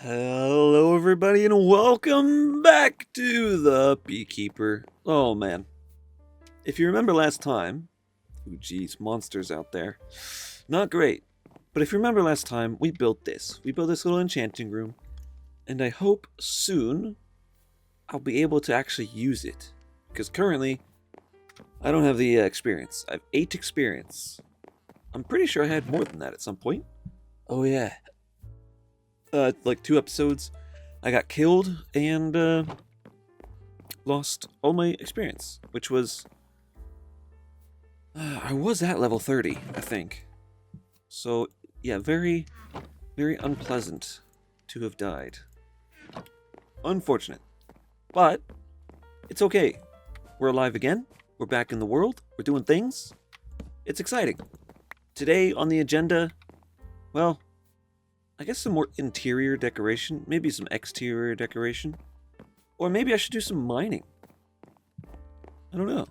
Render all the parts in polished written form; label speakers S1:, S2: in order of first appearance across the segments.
S1: Hello, everybody, and welcome back to the Beekeeper. Oh man, if you remember last time, ooh, geez, monsters out there, not great. But if you remember last time, we built this. We built this little enchanting room, and I hope soon I'll be able to actually use it. Because currently, I don't have the experience. I have 8 experience. I'm pretty sure I had more than that at some point. Oh yeah. Like 2 episodes, I got killed and lost all my experience, which was I was at level 30, I think. So yeah, very, very unpleasant to have died. Unfortunate, but it's okay. We're alive again. We're back in the world. We're doing things. It's exciting. Today on the agenda, well, I guess some more interior decoration, maybe some exterior decoration, or maybe I should do some mining. I don't know.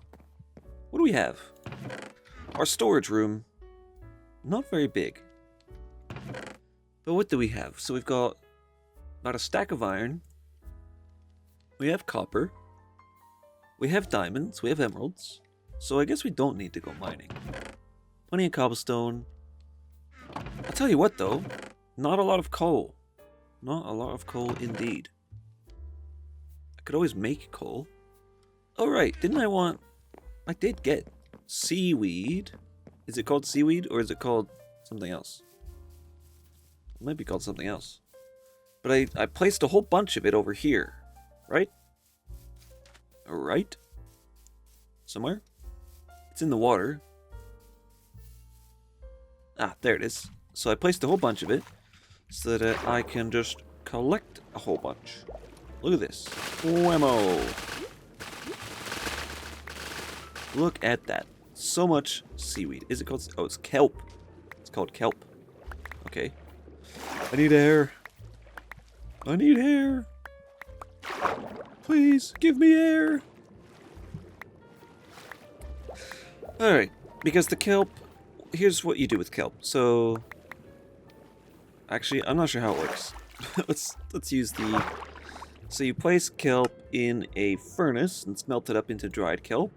S1: What do we have? Our storage room, not very big. But what do we have? So we've got about a stack of iron. We have copper. We have diamonds. We have emeralds. So I guess we don't need to go mining. Plenty of cobblestone. I'll tell you what though. Not a lot of coal. Not a lot of coal indeed. I could always make coal. Oh right, I did get seaweed. Is it called seaweed or is it called something else? It might be called something else. But I placed a whole bunch of it over here. Right? Alright. Somewhere? It's in the water. Ah, there it is. So I placed a whole bunch of it, so that I can just collect a whole bunch. Look at this. Whammo! Look at that. So much seaweed. Is it called... Oh, it's kelp. It's called kelp. Okay. I need air. I need air. Please, give me air. Alright. Because the kelp... Here's what you do with kelp. So... Actually, I'm not sure how it works. let's use the... So you place kelp in a furnace and smelt it up into dried kelp.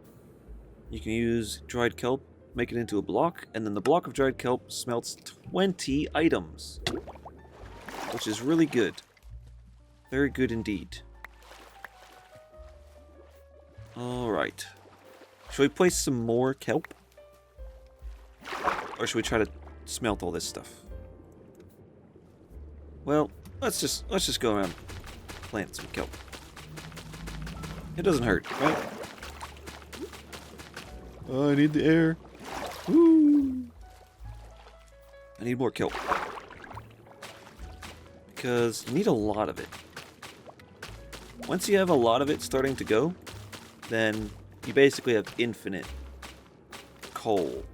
S1: You can use dried kelp, make it into a block, and then the block of dried kelp smelts 20 items. Which is really good. Very good indeed. Alright. Should we place some more kelp? Or should we try to smelt all this stuff? Well, let's just go around plant some kelp. It doesn't hurt, right? Oh, I need the air. Woo! I need more kelp. Because you need a lot of it. Once you have a lot of it starting to go, then you basically have infinite coal.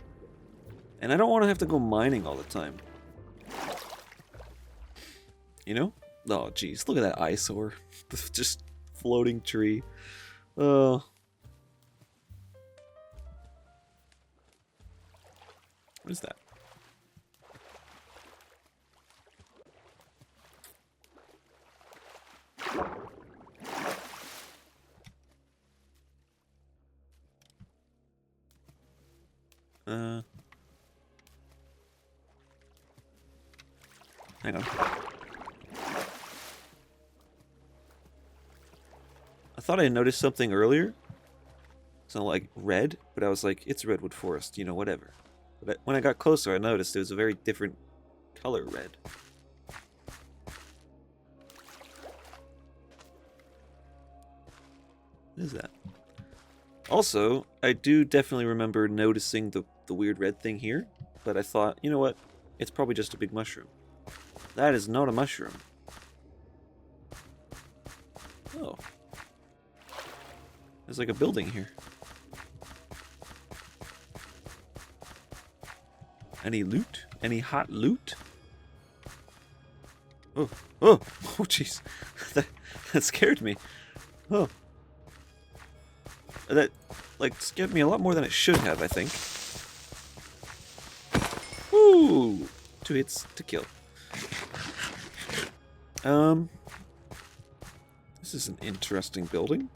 S1: And I don't want to have to go mining all the time. You know? Oh, jeez. Look at that eyesore. Just floating tree. Oh. What is that? Hang on. I thought I noticed something earlier. Something like red, but I was like, it's Redwood Forrest, you know, whatever. But when I got closer, I noticed it was a very different color red. What is that? Also, I do definitely remember noticing the weird red thing here, but I thought, you know what? It's probably just a big mushroom. That is not a mushroom. Oh. There's like a building here. Any loot? Any hot loot? Oh, oh, oh, jeez. that scared me. Oh. That, like, scared me a lot more than it should have, I think. Woo! 2 hits to kill. Um, this is an interesting building.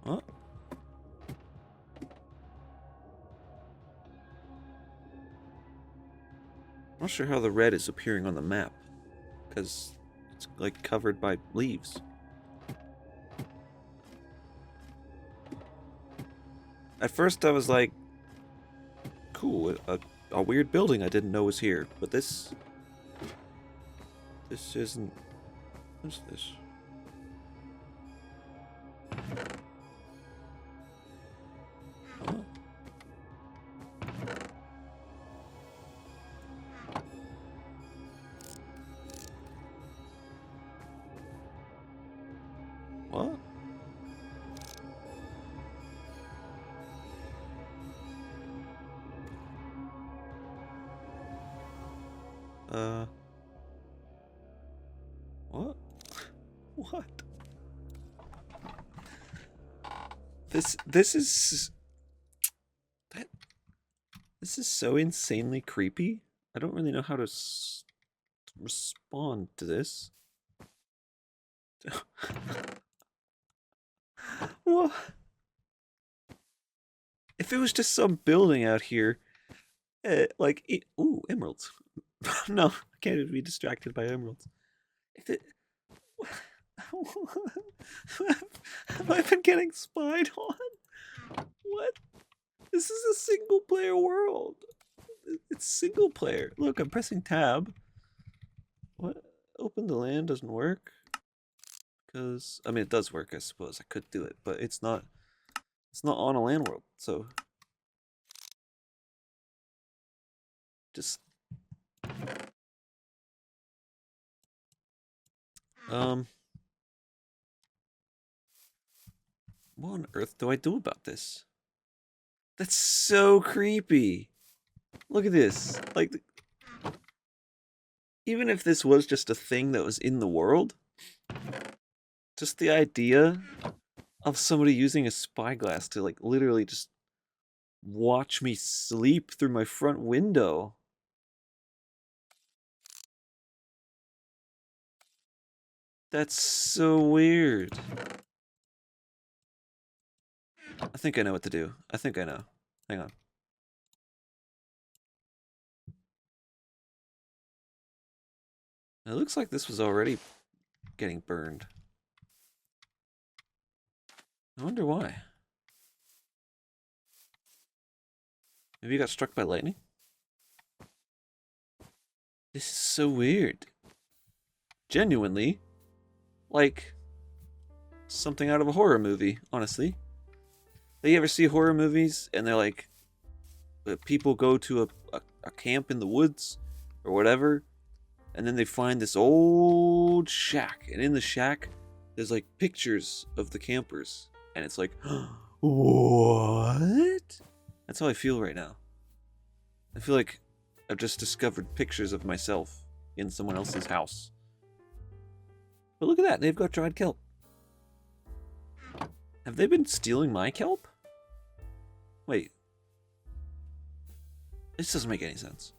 S1: What? I'm not sure how the red is appearing on the map, because it's like covered by leaves. At first I was like, cool, a weird building I didn't know was here, but this isn't... What's this? Oh. What? What? What? This is... This is so insanely creepy. I don't really know how to respond to this. What? If it was just some building out here, ooh, emeralds. No, I can't even be distracted by emeralds. If it, have I been getting spied on? What? This is a single player world. It's single player. Look, I'm pressing tab. What? Open the land doesn't work. Because, I mean, it does work, I suppose. I could do it, but it's not on a land world, so just what on earth do I do about this? That's so creepy. Look at this. Like, even if this was just a thing that was in the world, just the idea of somebody using a spyglass to, like, literally just watch me sleep through my front window. That's so weird. I think I know what to do. I think I know. Hang on. It looks like this was already getting burned. I wonder why. Maybe you got struck by lightning? This is so weird. Genuinely, like something out of a horror movie, honestly. Do you ever see horror movies and they're like, people go to a camp in the woods or whatever, and then they find this old shack, and in the shack there's like pictures of the campers, and it's like, what? That's how I feel right now. I feel like I've just discovered pictures of myself in someone else's house. But look at that, they've got dried kelp. Have they been stealing my kelp? Wait. This doesn't make any sense.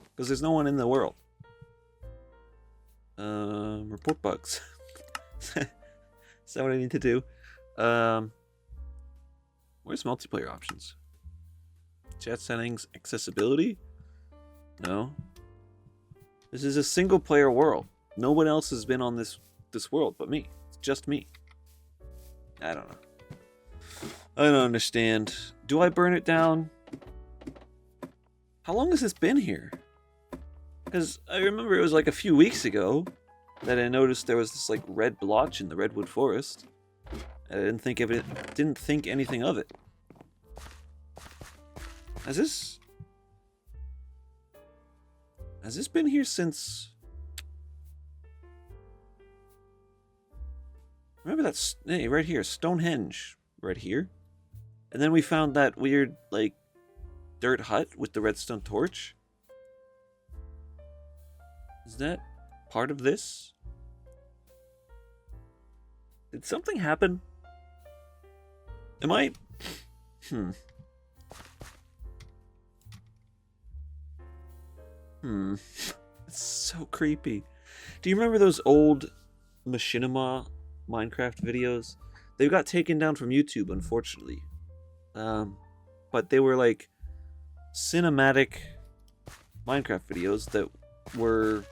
S1: Because there's no one in the world. Report bugs. Is that what I need to do? Where's multiplayer options? Chat settings, accessibility? No. This is a single player world. No one else has been on this world but me. It's just me. I don't know. I don't understand. Do I burn it down? How long has this been here? Because I remember it was like a few weeks ago that I noticed there was this like red blotch in the Redwood Forest. I didn't think of it. Didn't think anything of it. Has this been here since? Remember that? Hey, right here, Stonehenge, right here. And then we found that weird like dirt hut with the redstone torch? Is that part of this? Did something happen? Am I... It's so creepy. Do you remember those old machinima Minecraft videos? They got taken down from YouTube, unfortunately. But they were like cinematic Minecraft videos that were...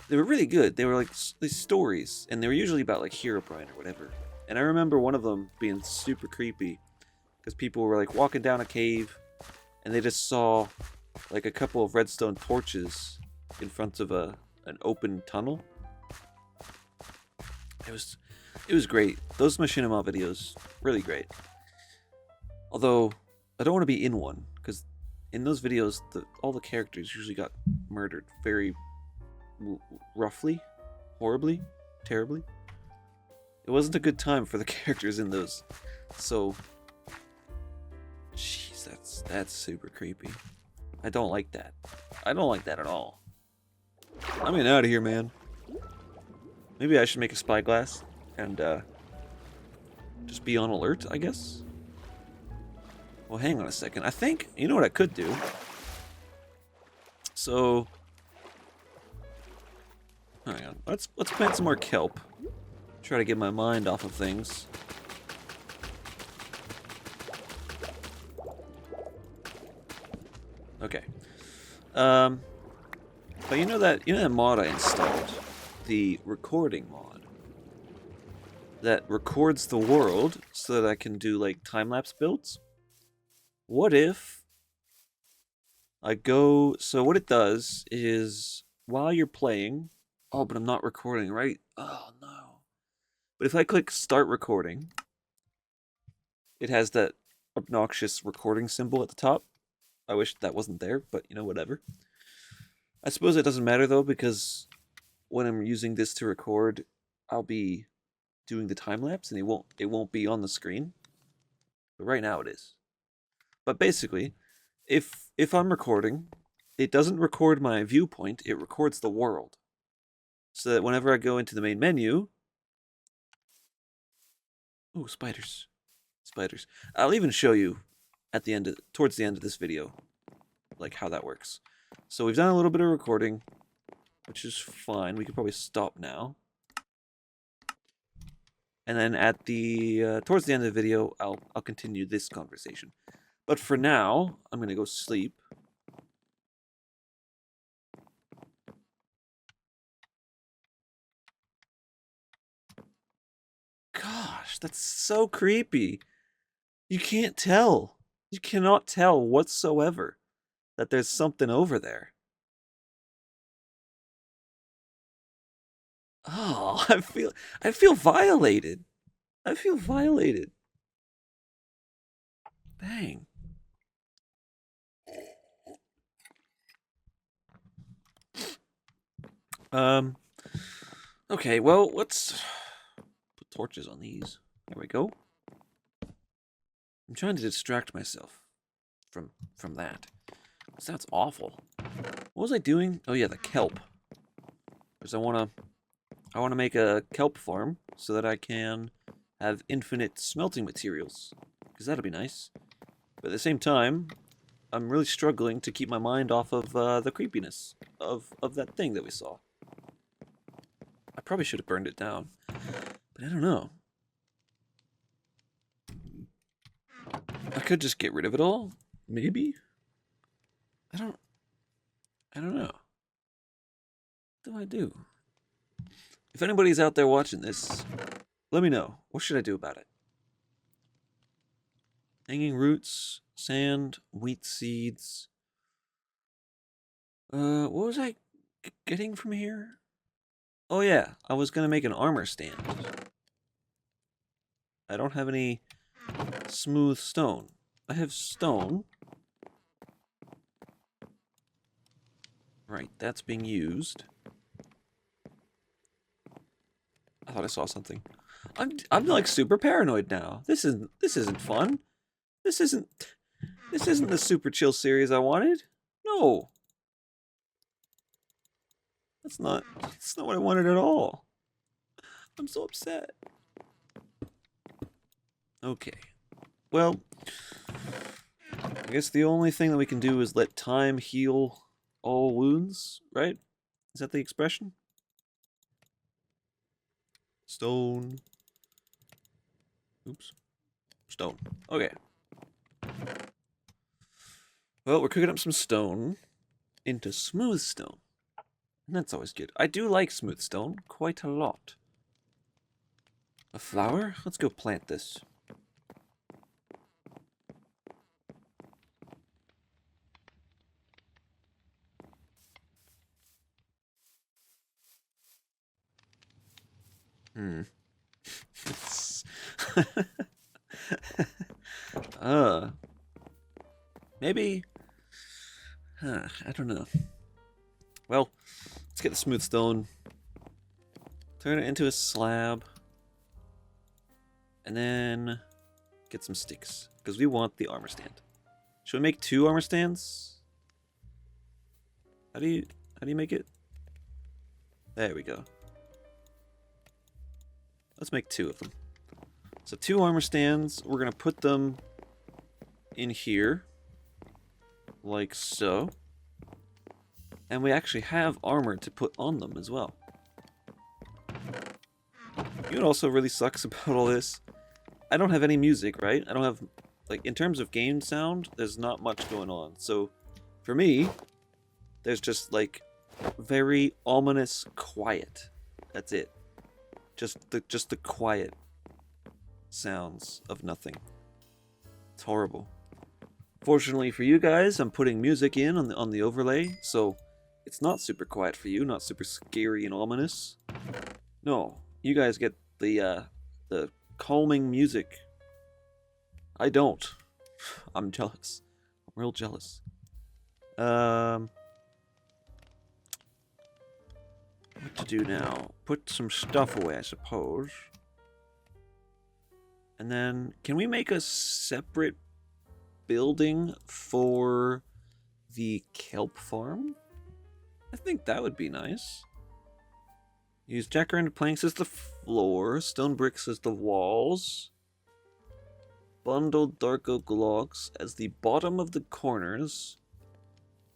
S1: They were really good. They were like these stories, and they were usually about like Herobrine or whatever. And I remember one of them being super creepy because people were like walking down a cave and they just saw like a couple of redstone torches in front of an open tunnel. It was great. Those machinima videos, really great. Although I don't want to be in one because in those videos all the characters usually got murdered very roughly, horribly, terribly. It wasn't a good time for the characters in those. So, jeez, that's super creepy. I don't like that. I don't like that at all. I'm getting out of here, man. Maybe I should make a spyglass and just be on alert, I guess. Well, hang on a second. I think, you know what I could do? So, hang on. Let's plant some more kelp. Try to get my mind off of things. Okay. But you know that mod I installed, the recording mod, that records the world so that I can do like time-lapse builds? What if I go... So what it does is, while you're playing... Oh, but I'm not recording, right? Oh, no. But if I click start recording, it has that obnoxious recording symbol at the top. I wish that wasn't there, but you know, whatever. I suppose it doesn't matter though, because when I'm using this to record, I'll be doing the time lapse and it won't be on the screen. But right now it is. But basically, if I'm recording, it doesn't record my viewpoint, it records the world. So that whenever I go into the main menu... Ooh, spiders. Spiders. I'll even show you at the end towards the end of this video, like how that works. So we've done a little bit of recording, which is fine. We could probably stop now. And then at the towards the end of the video, I'll continue this conversation. But for now, I'm gonna go sleep. Gosh, that's so creepy. You can't tell. You cannot tell whatsoever that there's something over there. Oh, I feel violated. I feel violated. Dang. Okay, well, let's put torches on these. There we go. I'm trying to distract myself from that. That's awful. What was I doing? Oh yeah, the kelp. Because I wanna make a kelp farm so that I can have infinite smelting materials. Because that'll be nice. But at the same time, I'm really struggling to keep my mind off of the creepiness of that thing that we saw. I probably should have burned it down. But I don't know. I could just get rid of it all. Maybe? I don't know. What do I do? If anybody's out there watching this, let me know. What should I do about it? Hanging roots, sand, wheat seeds. What was I getting from here? Oh yeah, I was gonna make an armor stand. I don't have any smooth stone. I have stone. Right, that's being used. I thought I saw something. I'm like super paranoid now. This isn't fun. This isn't This isn't the super chill series I wanted. No. That's not what I wanted at all. I'm so upset. Okay. Well, I guess the only thing that we can do is let time heal all wounds, right? Is that the expression? Stone. Oops. Stone. Okay. Well, we're cooking up some stone into smooth stone. And that's always good. I do like smooth stone quite a lot. A flower? Let's go plant this. uh, maybe. I don't know. Well, let's get the smooth stone. Turn it into a slab. And then get some sticks. Because we want the armor stand. Should we make 2 armor stands? How do you make it? There we go. Let's make 2 of them. So 2 armor stands. We're going to put them in here. Like so. And we actually have armor to put on them as well. You know what also really sucks about all this? I don't have any music, right? I don't have, like, in terms of game sound, there's not much going on. So, for me, there's just, like, very ominous quiet. That's it. Just the quiet sounds of nothing. It's horrible. Fortunately for you guys, I'm putting music in on the overlay, so it's not super quiet for you, not super scary and ominous. No, you guys get the calming music. I don't. I'm jealous. I'm real jealous. What to do now? Put some stuff away, I suppose. And then, can we make a separate building for the kelp farm? I think that would be nice. Use jacaranda planks as the floor, stone bricks as the walls, bundled dark oak logs as the bottom of the corners,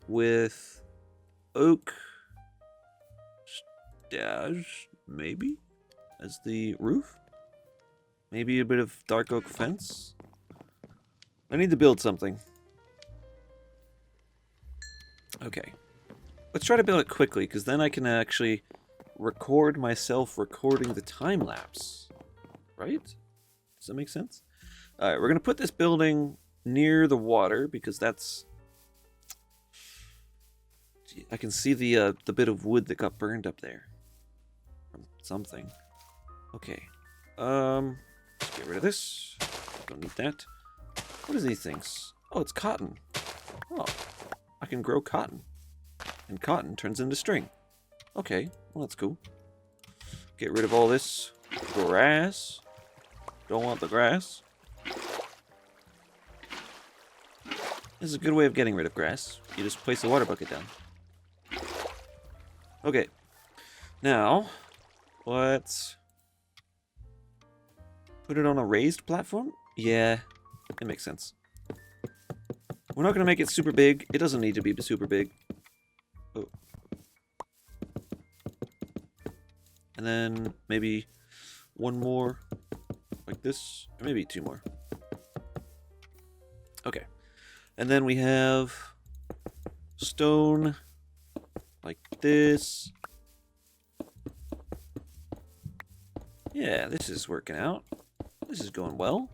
S1: with oak stash, maybe, as the roof? Maybe a bit of dark oak fence? I need to build something. Okay. Let's try to build it quickly, because then I can actually record myself recording the time lapse. Right? Does that make sense? Alright, we're going to put this building near the water, because that's... I can see the bit of wood that got burned up there. From something. Okay. Get rid of this. Don't need that. What are these things? Oh, it's cotton. Oh, I can grow cotton. And cotton turns into string. Okay, well that's cool. Get rid of all this grass. Don't want the grass. This is a good way of getting rid of grass. You just place the water bucket down. Okay. Now, let's put it on a raised platform? Yeah, it makes sense. We're not going to make it super big. It doesn't need to be super big. Oh. And then maybe one more like this, or maybe 2 more. Okay. And then we have stone like this. Yeah, this is working out. This is going well.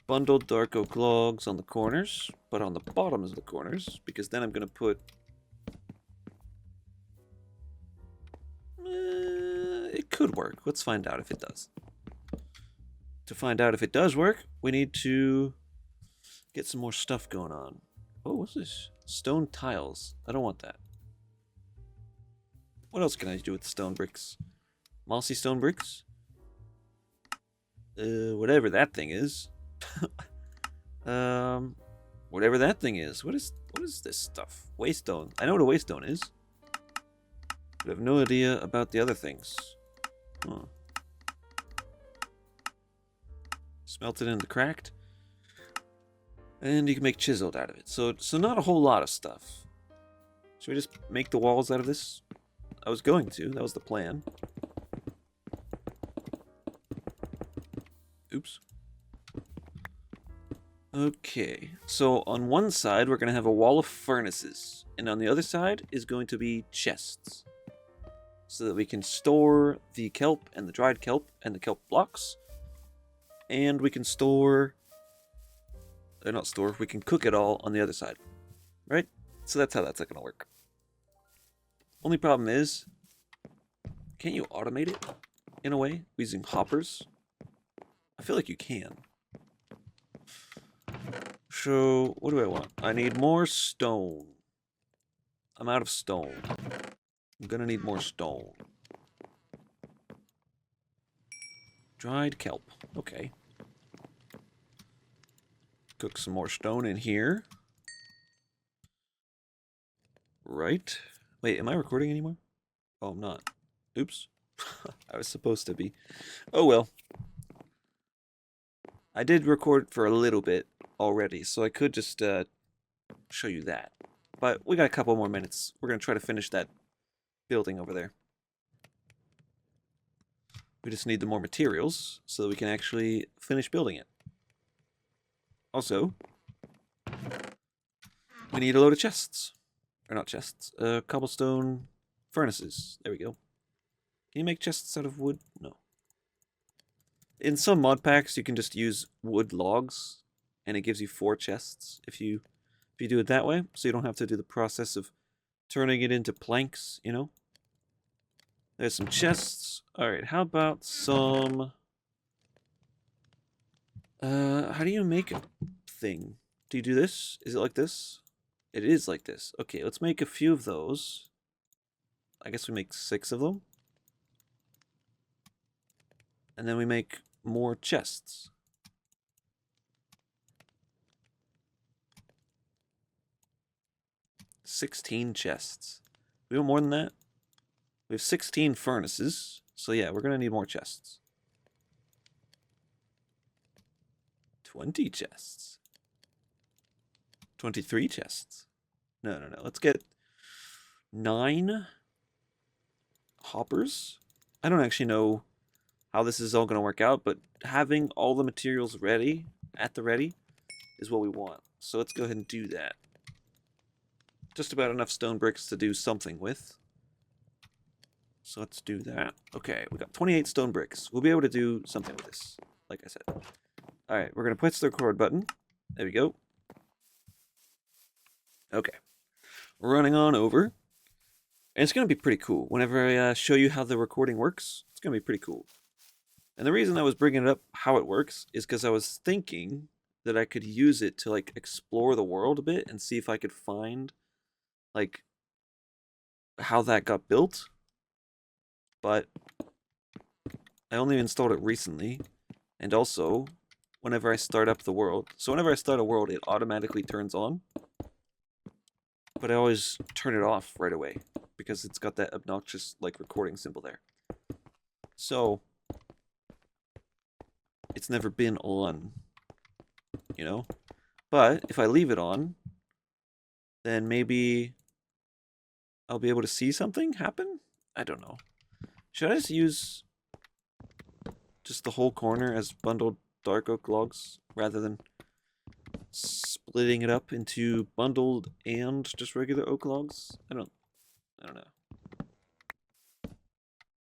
S1: Bundled dark oak logs on the corners, but on the bottoms of the corners, because then I'm going to put... it could work. Let's find out if it does. To find out if it does work, we need to get some more stuff going on. Oh, what's this? Stone tiles. I don't want that. What else can I do with the stone bricks? Mossy stone bricks? Whatever that thing is. Whatever that thing is. What is this stuff? Waystone. I know what a waystone is. But I have no idea about the other things. Huh. Smelted into cracked. And you can make chiseled out of it. So not a whole lot of stuff. Should we just make the walls out of this? I was going to. That was the plan. Oops. Okay. So on one side, we're going to have a wall of furnaces. And on the other side is going to be chests. So that we can store the kelp and the dried kelp and the kelp blocks. And we can store... not store, we can cook it all on the other side. Right? So that's how that's going to work. Only problem is, can't you automate it in a way using hoppers? I feel like you can. So, what do I want? I need more stone. I'm out of stone. I'm gonna need more stone. Dried kelp. Okay. Cook some more stone in here. Right. Wait, am I recording anymore? Oh, I'm not. Oops. I was supposed to be. Oh well. I did record for a little bit already, so I could just show you that. But we got a couple more minutes. We're going to try to finish that building over there. We just need the more materials so that we can actually finish building it. Also, we need a load of chests. Or not chests. Cobblestone furnaces. There we go. Can you make chests out of wood? No. In some mod packs, you can just use wood logs, and it gives you 4 chests if you do it that way. So you don't have to do the process of turning it into planks, you know? There's some chests. Alright, how about some... how do you make a thing? Do you do this? Is it like this? It is like this. Okay, let's make a few of those. I guess we make 6 of them. And then we make more chests. $16 chests. We want more than that? We have 16 furnaces. So yeah, we're going to need more chests. 20 chests. 23 chests. No. Let's get 9 hoppers. I don't actually know how this is all going to work out, but having all the materials ready, at the ready, is what we want. So let's go ahead and do that. Just about enough stone bricks to do something with. So let's do that. Okay, we got 28 stone bricks. We'll be able to do something with this, like I said. Alright, we're going to push the record button. There we go. Okay. Running on over. And it's going to be pretty cool. Whenever I show you how the recording works, it's going to be pretty cool. And the reason I was bringing it up how it works is because I was thinking that I could use it to, like, explore the world a bit and see if I could find, like, how that got built. But I only installed it recently. And also, whenever I start up the world. So whenever I start a world, it automatically turns on. But I always turn it off right away. Because it's got that obnoxious, like, recording symbol there. So it's never been on, you know? But if I leave it on, then maybe I'll be able to see something happen? I don't know. Should I just use just the whole corner as bundled dark oak logs rather than splitting it up into bundled and just regular oak logs? I don't know.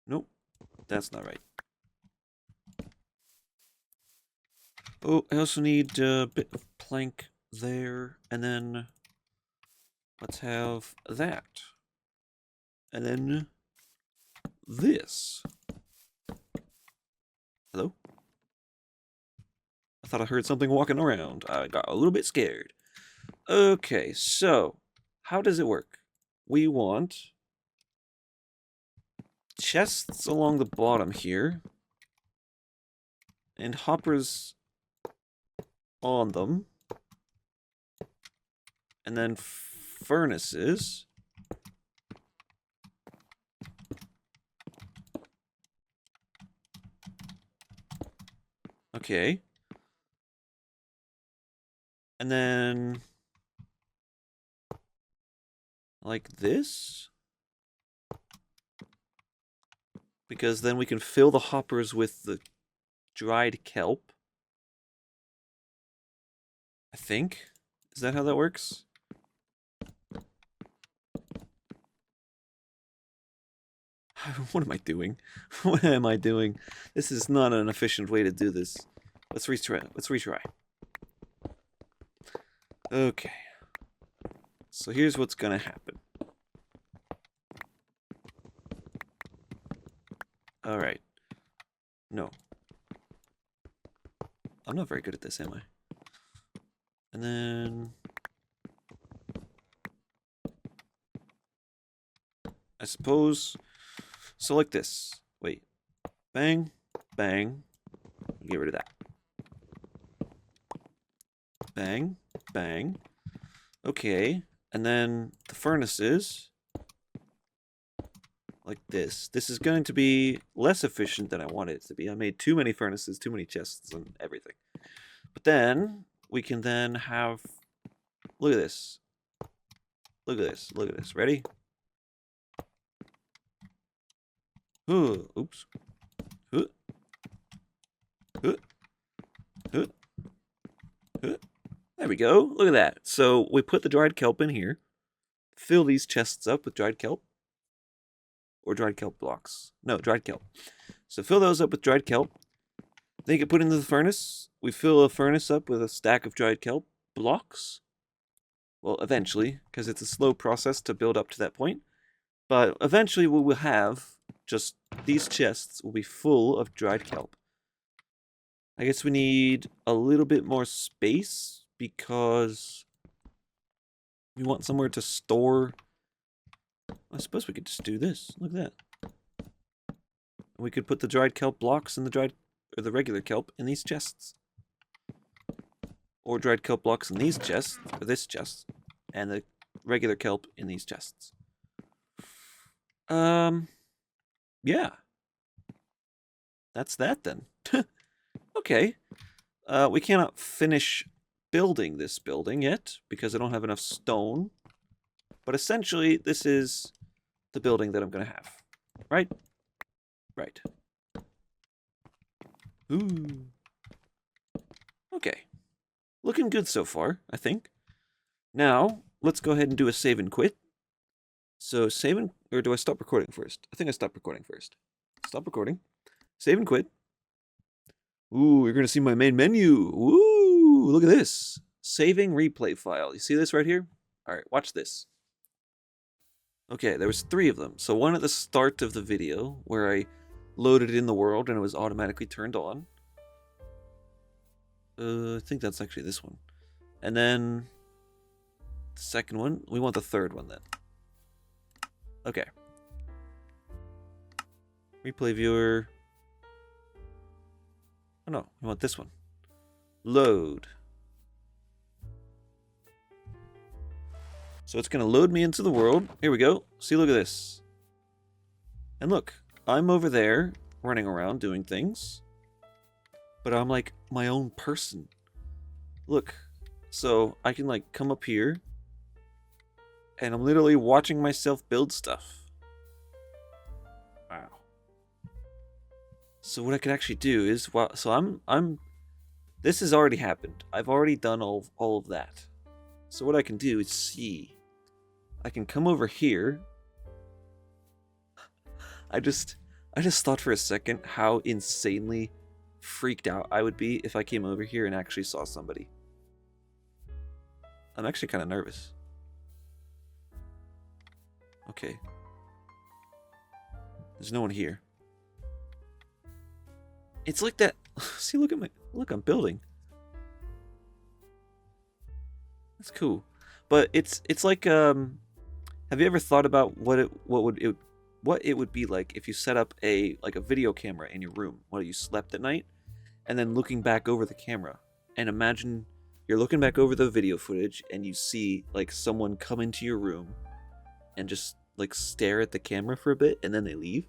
S1: Nope, that's not right. Oh, I also need a bit of plank there, and then let's have that. And then this. Hello? I thought I heard something walking around. I got a little bit scared. Okay, so how does it work? We want chests along the bottom here, and hoppers on them. And then furnaces. Okay. And then like this. Because then we can fill the hoppers with the dried kelp. I think. Is that how that works? What am I doing? What am I doing? This is not an efficient way to do this. Let's retry. Let's retry. Okay. So here's what's gonna happen. Alright. No. I'm not very good at this, am I? And then I suppose so like this. Wait. Bang, bang. Get rid of that. Bang, bang. Okay. And then the furnaces like this. This is going to be less efficient than I wanted it to be. I made too many furnaces, too many chests and everything. But then we can then have, look at this. Look at this. Look at this. Ready? Ooh, oops. There we go. Look at that. So we put the dried kelp in here. Fill these chests up with dried kelp. Or dried kelp blocks. No, dried kelp. So fill those up with dried kelp. Then you can put into the furnace. We fill a furnace up with a stack of dried kelp blocks. Well, eventually, because it's a slow process to build up to that point. But eventually we will have just these chests will be full of dried kelp. I guess we need a little bit more space because we want somewhere to store. I suppose we could just do this. Look at that. We could put the dried kelp blocks and the regular kelp in these chests. Or dried kelp blocks in these chests, or this chest, and the regular kelp in these chests. Yeah. That's that then. Okay. We cannot finish building this building yet because I don't have enough stone. But essentially, this is the building that I'm going to have. Right? Right. Ooh. Okay. Looking good so far, I think. Now, let's go ahead and do a save and quit. So save and, or do I stop recording first? I think I stopped recording first. Stop recording. Save and quit. Ooh, you're going to see my main menu. Ooh, look at this. Saving replay file. You see this right here? All right, watch this. Okay, there was 3 of them. So one at the start of the video where I loaded in the world and it was automatically turned on. I think that's actually this one. And then the second one, we want the third one then. Okay. Replay viewer. Oh no, we want this one. Load. So it's going to load me into the world. Here we go. See, look at this. And look, I'm over there running around doing things. But I'm like my own person. Look. So I can like come up here. And I'm literally watching myself build stuff. Wow. So what I can actually do is, well, so I'm this has already happened. I've already done all of that. So what I can do is see. I can come over here. I just thought for a second how insanely freaked out I would be if I came over here and actually saw somebody. I'm actually kind of nervous. Okay. There's no one here. It's like that. See, look, I'm building. That's cool. But it's like have you ever thought about what it would be like if you set up a video camera in your room while you slept at night and then looking back over the camera and imagine you're looking back over the video footage and you see like someone come into your room and just like stare at the camera for a bit and then they leave,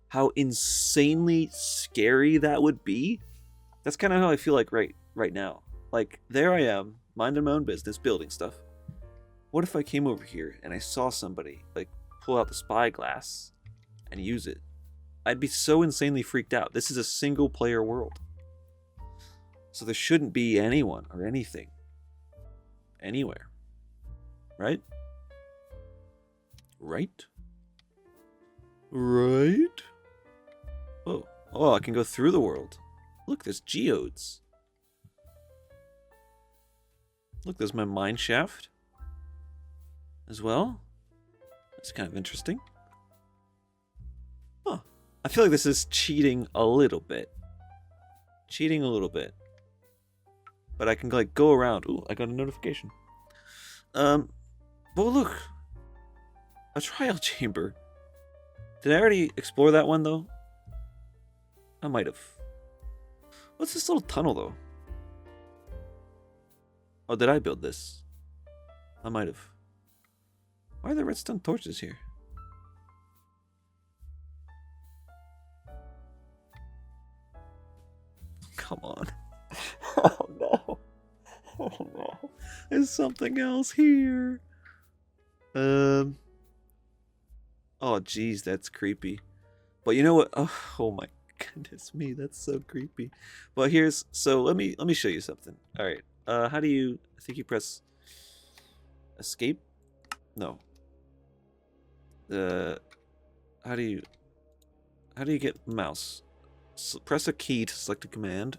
S1: how insanely scary that would be. That's kind of how I feel like right now. Like there I am, minding my own business, building stuff. What if I came over here and I saw somebody like pull out the spyglass and use it? I'd be so insanely freaked out. This is a single player world. So there shouldn't be anyone or anything anywhere. Right? Right? Right? Oh, I can go through the world. Look, there's geodes. Look, there's my mine shaft as well. That's kind of interesting. Huh. I feel like this is cheating a little bit. Cheating a little bit. But I can like go around. Ooh, I got a notification. Well, look. A trial chamber. Did I already explore that one though? I might have. What's this little tunnel though? Oh, did I build this? I might have. Why are there redstone torches here? Come on. Oh no. Oh no. There's something else here. Oh geez, that's creepy. But you know what? Oh my goodness me, that's so creepy. But so let me show you something. Alright. How do you I think you press escape? No. How do you get mouse? Press a key to select a command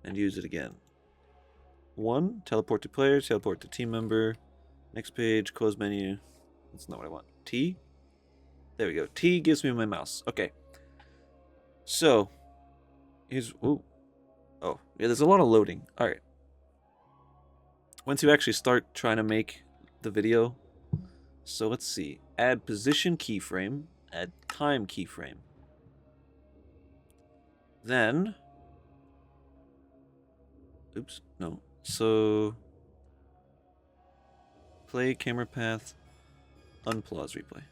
S1: and use it again. 1, teleport to player, teleport to team member. Next page, close menu. That's not what I want. T? There we go. T gives me my mouse. Okay. So, here's... Ooh. Oh, yeah, there's a lot of loading. Alright. Once you actually start trying to make the video... So, let's see. Add position keyframe. Add time keyframe. Then... Oops, no. So... Play camera path. Unpause replay.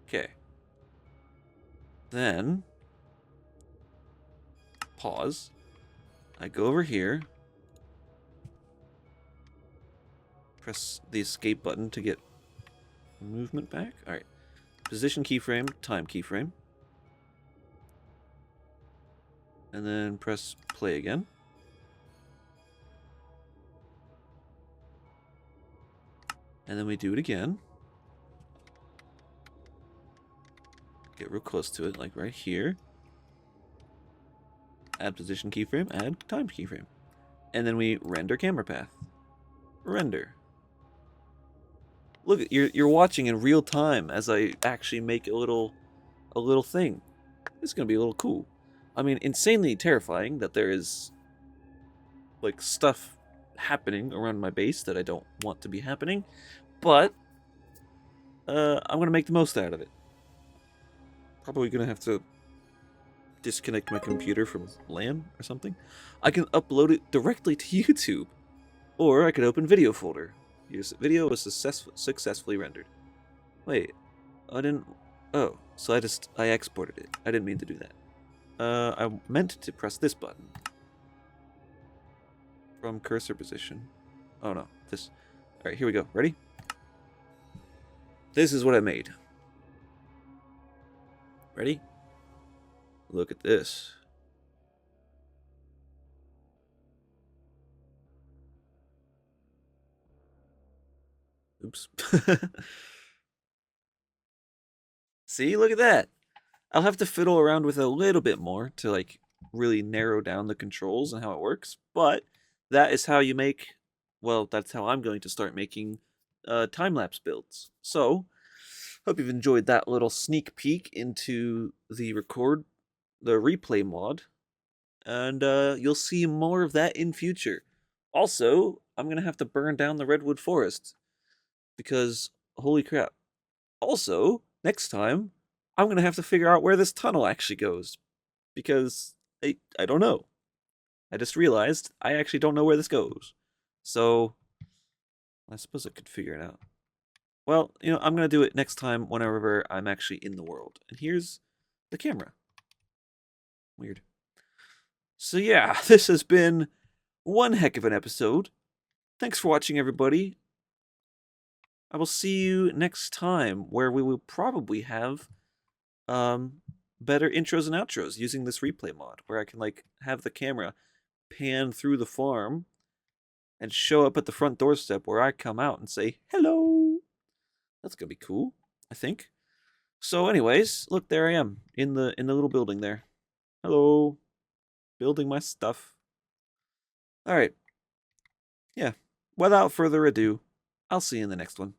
S1: Okay. Then... Pause. I go over here. Press the escape button to get movement back. Alright. Position keyframe, time keyframe. And then press play again. And then we do it again. Get real close to it, like right here. Add position keyframe, add time keyframe. And then we render camera path. Render. Look, you're watching in real time as I actually make a little thing. It's gonna be a little cool. I mean, insanely terrifying that there is like stuff happening around my base that I don't want to be happening, but I'm gonna make the most out of it. Probably gonna have to disconnect my computer from LAN or something. I can upload it directly to YouTube, or I could open video folder. Use video was successfully rendered. Wait, I didn't. Oh, so I exported it. I didn't mean to do that. I meant to press this button from cursor position. Oh no, this. All right, here we go. Ready? This is what I made. Ready? Look at this. Oops. See, look at that. I'll have to fiddle around with it a little bit more to like really narrow down the controls and how it works, but that is how you make, well, that's how I'm going to start making time-lapse builds. So, hope you've enjoyed that little sneak peek into the replay mod, and you'll see more of that in future. Also, I'm going to have to burn down the Redwood Forest, because, holy crap. Also, next time, I'm going to have to figure out where this tunnel actually goes, because I don't know. I just realized I actually don't know where this goes. So, I suppose I could figure it out. Well, I'm going to do it next time whenever I'm actually in the world. And here's the camera. Weird. So yeah, this has been one heck of an episode. Thanks for watching, everybody. I will see you next time, where we will probably have better intros and outros using this replay mod, where I can have the camera pan through the farm and show up at the front doorstep where I come out and say hello. That's gonna be cool, I think. So anyways, look, there I am in the little building there. Hello. Building my stuff. Alright. Yeah. Without further ado, I'll see you in the next one.